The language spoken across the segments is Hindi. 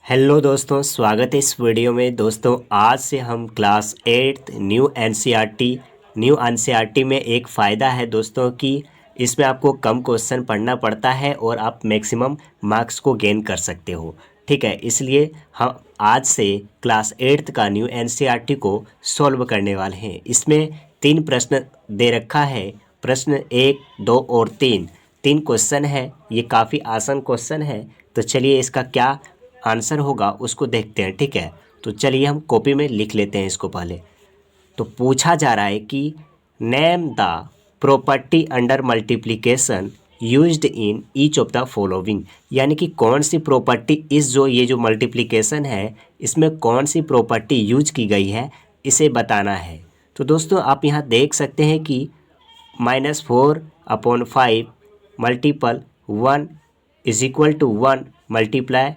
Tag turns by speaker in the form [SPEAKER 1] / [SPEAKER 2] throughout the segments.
[SPEAKER 1] हेलो दोस्तों, स्वागत है इस वीडियो में। दोस्तों आज से हम क्लास 8 न्यू एनसीईआरटी में एक फ़ायदा है दोस्तों कि इसमें आपको कम क्वेश्चन पढ़ना पड़ता है और आप मैक्सिमम मार्क्स को गेन कर सकते हो। ठीक है, इसलिए हम आज से क्लास 8 का न्यू एनसीईआरटी को सॉल्व करने वाले हैं। इसमें 3 प्रश्न दे रखा है। प्रश्न 1, 2 और 3 क्वेश्चन है। ये काफ़ी आसान क्वेश्चन है। तो चलिए इसका क्या आंसर होगा उसको देखते हैं। ठीक है, तो चलिए हम कॉपी में लिख लेते हैं इसको पहले। तो पूछा जा रहा है कि name the property under multiplication used in each of the following, यानी कि कौन सी प्रॉपर्टी ये जो मल्टीप्लिकेशन है इसमें कौन सी प्रॉपर्टी यूज की गई है इसे बताना है। तो दोस्तों आप यहाँ देख सकते हैं कि -4/5 multiple 1 is equal to 1 multiply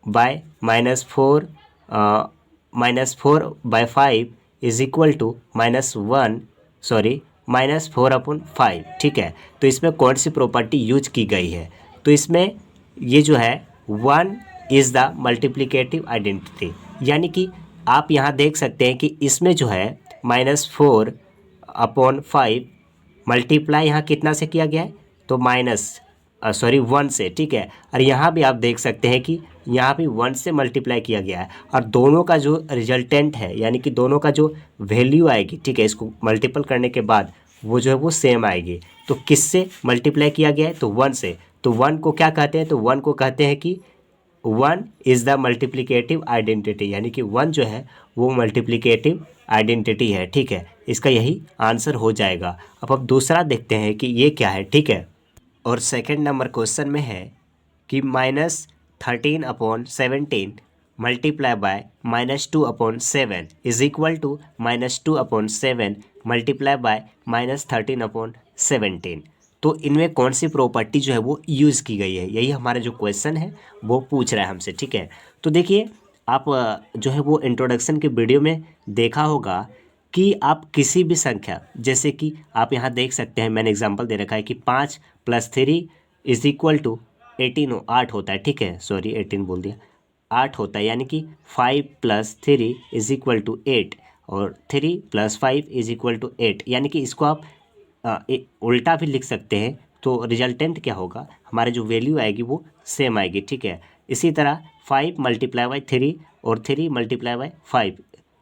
[SPEAKER 1] by -4/5 is equal to -4/5। ठीक है, तो इसमें कौन सी प्रॉपर्टी यूज की गई है? तो इसमें ये जो है 1 इज़ द मल्टीप्लिकेटिव आइडेंटिटी, यानी कि आप यहाँ देख सकते हैं कि इसमें जो है -4/5 मल्टीप्लाई यहाँ कितना से किया गया है, तो 1 से। ठीक है, और यहाँ भी आप देख सकते हैं कि यहाँ भी 1 से मल्टीप्लाई किया गया है और दोनों का जो रिजल्टेंट है, यानी कि दोनों का जो वैल्यू आएगी, ठीक है, इसको मल्टीपल करने के बाद वो जो है वो सेम आएगी। तो किससे मल्टीप्लाई किया गया है? तो 1 से। तो 1 को क्या कहते हैं? तो 1 को कहते हैं कि 1 इज़ द मल्टीप्लिकेटिव आइडेंटिटी, यानी कि 1 जो है वो मल्टीप्लिकेटिव आइडेंटिटी है। ठीक है, इसका यही आंसर हो जाएगा। अब दूसरा देखते हैं कि ये क्या है। ठीक है, और सेकंड नंबर क्वेश्चन में है कि -13/17 multiply by -2/7 is equal to -2/7 multiply by -13/17। तो इनमें कौन सी प्रॉपर्टी जो है वो यूज़ की गई है, यही हमारा जो क्वेश्चन है वो पूछ रहा है हमसे। ठीक है, तो देखिए आप जो है वो इंट्रोडक्शन के वीडियो में देखा होगा कि आप किसी भी संख्या, जैसे कि आप यहाँ देख सकते हैं, मैंने एग्जांपल दे रखा है कि 5 + 3 इज इक्वल टू 18 8 होता है। ठीक है, सॉरी 18 बोल दिया, 8 होता है, यानी कि 5 + 3 इज इक्वल टू 8 और 3 + 5 इज इक्वल टू 8, यानी कि इसको आप उल्टा भी लिख सकते हैं। तो रिजल्टेंट क्या होगा, हमारे जो वैल्यू आएगी वो सेम आएगी। ठीक है, इसी तरह 5 × 3 और 3 × 5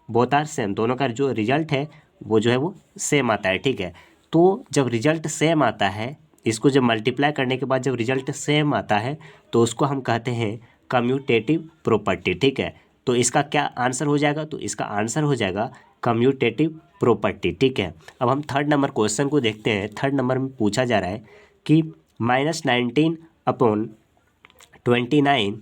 [SPEAKER 1] बोथ आर सेम, दोनों का जो रिजल्ट है वो जो है वो सेम आता है। ठीक है, तो जब रिजल्ट सेम आता है, इसको जब मल्टीप्लाई करने के बाद जब रिजल्ट सेम आता है तो उसको हम कहते हैं कम्यूटेटिव प्रॉपर्टी। ठीक है, तो इसका क्या आंसर हो जाएगा? तो इसका आंसर हो जाएगा कम्यूटेटिव प्रॉपर्टी। ठीक है, अब हम थर्ड नंबर क्वेश्चन को देखते हैं। थर्ड नंबर में पूछा जा रहा है कि -19/29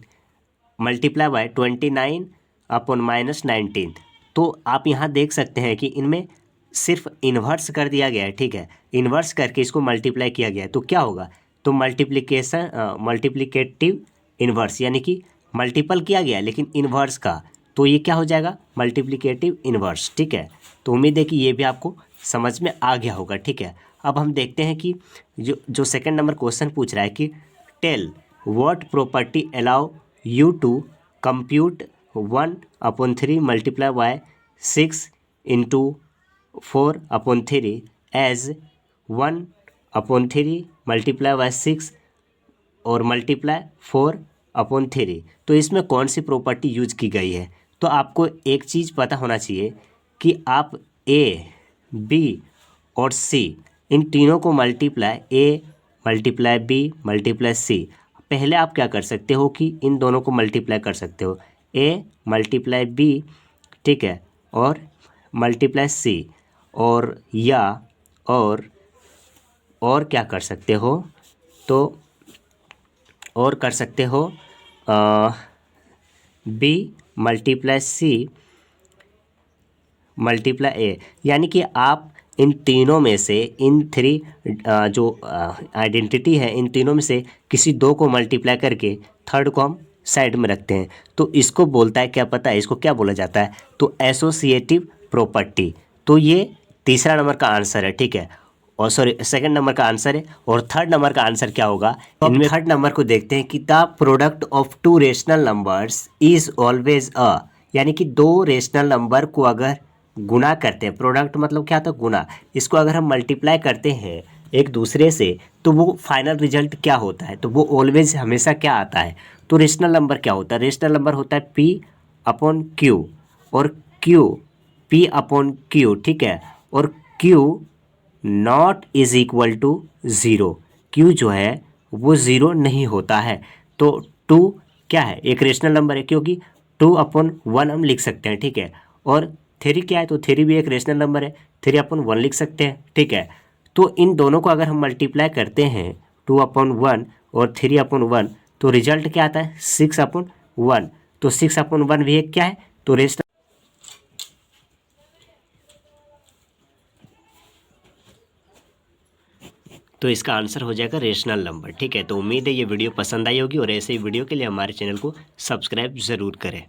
[SPEAKER 1] मल्टीप्लाई बाय 29/-19। तो आप यहाँ देख सकते हैं कि इनमें सिर्फ इन्वर्स कर दिया गया है। ठीक है, इन्वर्स करके इसको मल्टीप्लाई किया गया है, तो क्या होगा? तो मल्टीप्लिकेटिव इन्वर्स, यानी कि मल्टीपल किया गया है लेकिन इन्वर्स का, तो ये क्या हो जाएगा? Multiplicative inverse. ठीक है, तो उम्मीद है कि ये भी आपको समझ में आ गया होगा। ठीक है, अब हम देखते हैं कि जो सेकंड नंबर क्वेश्चन पूछ रहा है कि tell what property allow you to compute 1/3 multiply by 6 × 4/3 as 1/3 multiply by 6 और मल्टीप्लाई 4/3। तो इसमें कौन सी प्रॉपर्टी यूज की गई है? तो आपको एक चीज़ पता होना चाहिए कि आप ए, बी और सी, इन तीनों को multiply A multiply B multiply C, पहले आप क्या कर सकते हो कि इन दोनों को मल्टीप्लाई कर सकते हो, ए मल्टीप्लाई बी, ठीक है, और मल्टीप्लाई सी, और या और क्या कर सकते हो? तो और कर सकते हो बी मल्टीप्लाई सी मल्टीप्लाई ए, यानी कि आप इन तीनों में से इन थ्री जो आइडेंटिटी है, इन तीनों में से किसी दो को मल्टीप्लाई करके थर्ड को हम साइड में रखते हैं। तो इसको बोलता है, क्या पता है इसको क्या बोला जाता है? तो एसोसिएटिव प्रॉपर्टी। तो ये तीसरा नंबर का आंसर है। ठीक है, और सॉरी सेकंड नंबर का आंसर है। और थर्ड नंबर का आंसर क्या होगा, इनमें थर्ड नंबर को देखते हैं कि the product of two rational numbers is always a, यानी कि दो रेशनल नंबर को अगर गुना करते हैं, प्रोडक्ट मतलब क्या होता है, गुना, इसको अगर हम मल्टीप्लाई करते हैं एक दूसरे से तो वो फाइनल रिजल्ट क्या होता है, तो वो ऑलवेज हमेशा क्या आता है, तो रेशनल नंबर क्या होता है, रेशनल नंबर होता है पी अपॉन क्यू, और क्यू पी अपॉन क्यू, ठीक है, और Q not is equal to zero, Q जो है वो ज़ीरो नहीं होता है। तो टू क्या है, एक रेशनल नंबर है, क्योंकि टू अपॉन वन हम लिख सकते हैं, ठीक है, और थ्री क्या है, तो थ्री भी एक रेशनल नंबर है, थ्री अपॉन वन लिख सकते हैं, ठीक है। तो इन दोनों को अगर हम मल्टीप्लाई करते हैं टू अपॉन वन और थ्री अपॉन वन, तो रिजल्ट क्या आता है, सिक्स अपॉन वन, तो सिक्स अपॉन वन भी एक क्या है, तो रेशनल, तो इसका आंसर हो जाएगा रेशनल नंबर, ठीक है। तो उम्मीद है ये वीडियो पसंद आई होगी और ऐसे ही वीडियो के लिए हमारे चैनल को सब्सक्राइब ज़रूर करें।